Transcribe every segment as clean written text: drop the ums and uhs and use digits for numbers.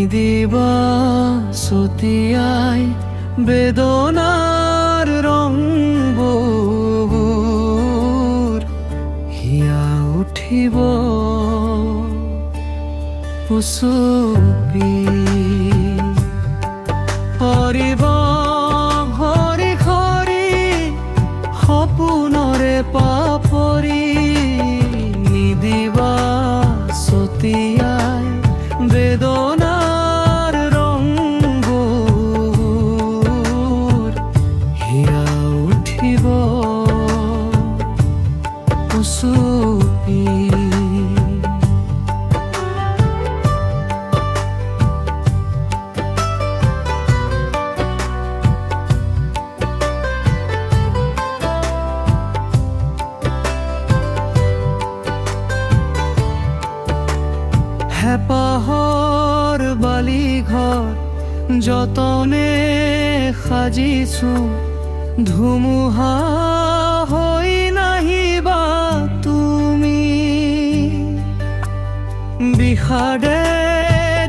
নিদিবা ছটিয়াই বেদনাৰ ৰংবোৰ হিয়া উঠিব উচুপি পৰিব ঘৰি ঘৰি সপোনৰে পাপৰি নিদিবা ছটিয়াই বেদনাৰ ৰংবোৰ হিয়া উঠিব উচুপি হেঁপাহৰ বালিঘৰ যতনে সাজিছো ধুমুহা হৈ নাহিবা তুমি বিষাদে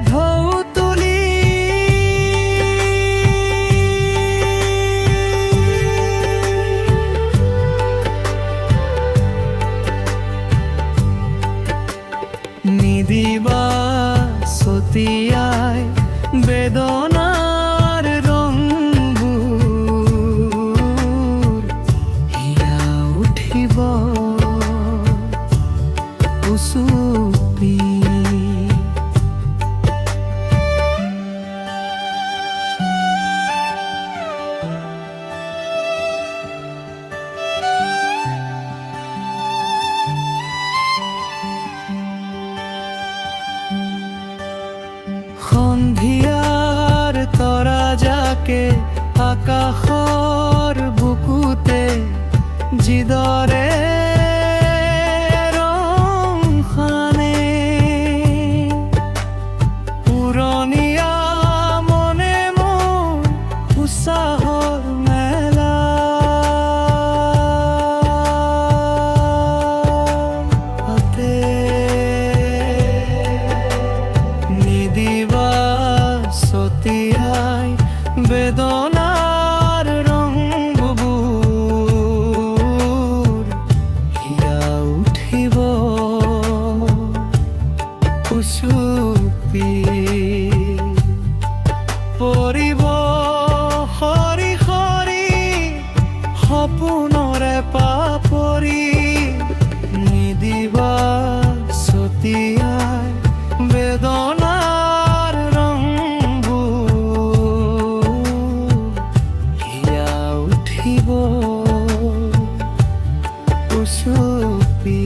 ঢৌ তুলি নিদিবা ছটিয়াই বেদনাৰ ৰংবোৰ হিয়া উঠিব উচুপি সন্ধিয়াৰ তৰাজাকে আকাশৰ বুকুতে যিদৰে ৰং সানে পুৰণীয়া মনে মোৰ উৎসাহৰ মেলা নিদিবা ছটিয়াই বেদনাৰ ৰংবোৰ হিয়া উঠিব উচুপি পৰিব সৰি সৰি সপোনৰে পাপৰি নিদিবা ছটিয়াই বেদনাৰ ৰংবোৰ হিয়া উঠিব উচুপি